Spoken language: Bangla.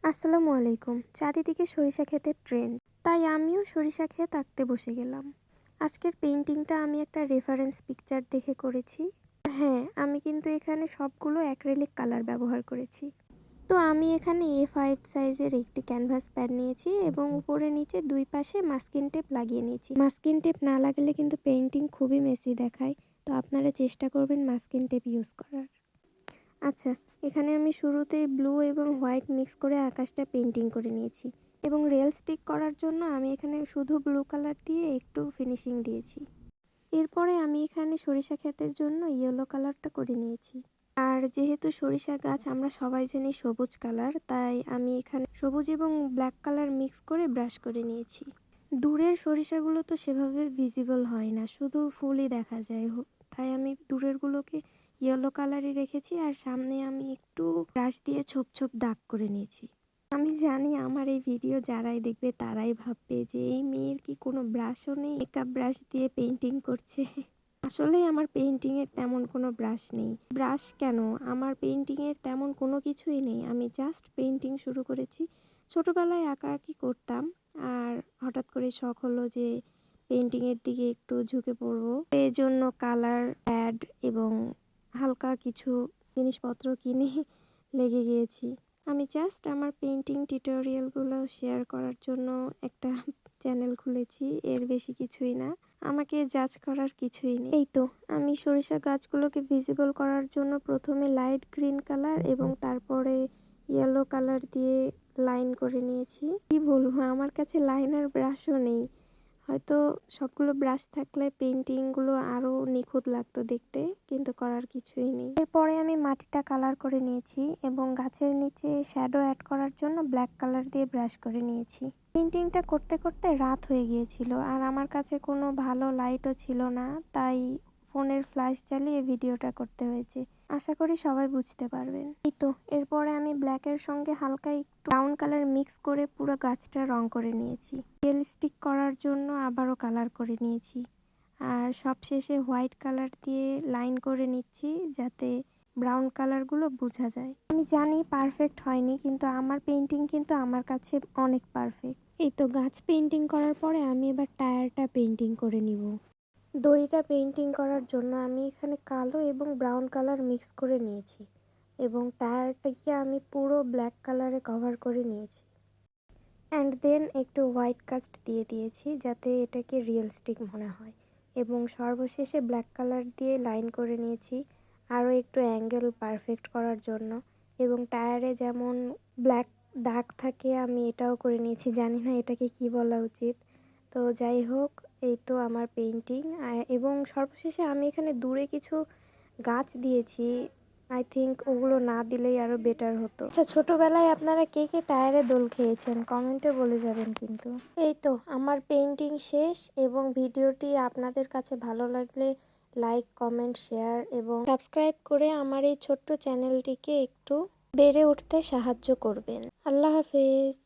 আসসালামু আলাইকুম। চারিদিকে সরিষা ক্ষেতের ট্রেন্ড, তাই আমিও সরিষা ক্ষেত আঁকতে বসে গেলাম। আজকের পেইন্টিংটা আমি একটা রেফারেন্স পিকচার দেখে করেছি। হ্যাঁ, আমি কিন্তু এখানে সবগুলো অ্যাক্রিলিক কালার ব্যবহার করেছি। তো আমি এখানে A5 সাইজের একটি ক্যানভাস প্যাড নিয়েছি এবং উপরে নিচে দুই পাশে মাস্কিং টেপ লাগিয়ে নিয়েছি। মাস্কিং টেপ না লাগালে কিন্তু পেইন্টিং খুবই মেসি দেখায়, তো আপনারা চেষ্টা করবেন মাস্কিং টেপ ইউজ করার। আচ্ছা, এখানে আমি শুরুতেই ব্লু এবং হোয়াইট মিক্স করে আকাশটা পেইন্টিং করে নিয়েছি এবং রেল স্টিক করার জন্য আমি এখানে শুধু ব্লু কালার দিয়ে একটু ফিনিশিং দিয়েছি। এরপরে আমি এখানে সরিষা ক্ষেতের জন্য ইয়েলো কালারটা করে নিয়েছি। আর যেহেতু সরিষা গাছ আমরা সবাই জানি সবুজ কালার, তাই আমি এখানে সবুজ এবং ব্ল্যাক কালার মিক্স করে ব্রাশ করে নিয়েছি। দূরের সরিষাগুলো তো সেভাবে ভিজিবল হয় না, শুধু ফুলই দেখা যায়, তাই আমি দূরেরগুলোকে ইয়েলো কালারই রেখেছি আর সামনে আমি একটু ব্রাশ দিয়ে ছোপ ছোপ দাগ করে নিয়েছি। আমি জানি আমার এই ভিডিও যারাই দেখবে তারাই ভাববে যে এই মেয়ের কি কোনো ব্রাশও নেই, মেকআপ ব্রাশ দিয়ে পেইন্টিং করছে। আসলে আমার পেইন্টিং এর তেমন কোনো ব্রাশ নেই। ব্রাশ কেন, আমার পেইন্টিং এর তেমন কোনো কিছুই নেই। আমি জাস্ট পেইন্টিং শুরু করেছি। ছোটবেলায় আঁকাআঁকি করতাম, আর হঠাৎ করে শখ হলো যে পেইন্টিং এর দিকে একটু ঝুঁকে পড়বো। এই জন্য কালার প্যাড এবং হালকা কিছু জিনিসপত্র কিনে লেগে গিয়েছি। আমি জাস্ট আমার পেইন্টিং টিউটোরিয়ালগুলো শেয়ার করার জন্য একটা চ্যানেল খুলেছি, এর বেশি কিছুই না। আমাকে জাজ করার কিছুই নেই। এই তো আমি সরিষা গাছগুলোকে ভিজিবল করার জন্য প্রথমে লাইট গ্রিন কালার এবং তারপরে ইয়েলো কালার দিয়ে লাইন করে নিয়েছি। কি বলবো, আমার কাছে লাইনার ব্রাশও নেই। হয়তো সবগুলো ব্রাশ থাকলে পেইন্টিংগুলো আরও নিখুঁত লাগতো দেখতে, কিন্তু করার কিছুই নেই। এরপরে আমি মাটিটা কালার করে নিয়েছি এবং গাছের নিচে শ্যাডো অ্যাড করার জন্য ব্ল্যাক কালার দিয়ে ব্রাশ করে নিয়েছি। পেইন্টিংটা করতে করতে রাত হয়ে গিয়েছিল আর আমার কাছে কোনো ভালো লাইটও ছিল না, তাই ফোনের ফ্ল্যাশ চালিয়ে ভিডিওটা করতে হয়েছে। আশা করি সবাই বুঝতে পারবেন। এই তো এরপরে আমি ব্ল্যাকের সঙ্গে হালকা একটু ব্রাউন কালার মিক্স করে পুরো গাছটা রং করে নিয়েছি। রিয়েলিস্টিক করার জন্য আবারও কালার করে নিয়েছি আর সবশেষে হোয়াইট কালার দিয়ে লাইন করে নিচ্ছি যাতে ব্রাউন কালারগুলো বোঝা যায়। আমি জানি পারফেক্ট হয়নি, কিন্তু আমার পেইন্টিং কিন্তু আমার কাছে অনেক পারফেক্ট। এই তো গাছ পেইন্টিং করার পরে আমি এবার টায়ারটা পেইন্টিং করে নিব। দড়িটা পেইন্টিং করার জন্য আমি এখানে কালো এবং ব্রাউন কালার মিক্স করে নিয়েছি এবং টায়ারটাকে আমি পুরো ব্ল্যাক কালারে কভার করে নিয়েছি। অ্যান্ড দেন একটু হোয়াইট কাস্ট দিয়ে দিয়েছি যাতে এটাকে রিয়েলিস্টিক মনে হয় এবং সর্বশেষে ব্ল্যাক কালার দিয়ে লাইন করে নিয়েছি আরও একটু অ্যাঙ্গেল পারফেক্ট করার জন্য। এবং টায়ারে যেমন ব্ল্যাক দাগ থাকে আমি এটাও করে নিয়েছি, জানি না এটাকে কি বলা উচিত। তো যাই হোক, এই তো আমার পেইন্টিং। এবং সর্বশেষে আমি এখানে দূরে কিছু গাছ দিয়েছি, আই থিঙ্ক ওগুলো না দিলেই আরও বেটার হতো। আচ্ছা, ছোটবেলায় আপনারা কে কে টায়ারে দোল খেয়েছেন কমেন্টে বলে যাবেন কিন্তু। এই তো আমার পেইন্টিং শেষ এবং ভিডিওটি আপনাদের কাছে ভালো লাগলে লাইক, কমেন্ট, শেয়ার এবং সাবস্ক্রাইব করে আমার এই ছোট্ট চ্যানেলটিকে একটু বেড়ে উঠতে সাহায্য করবেন। আল্লাহ হাফেজ।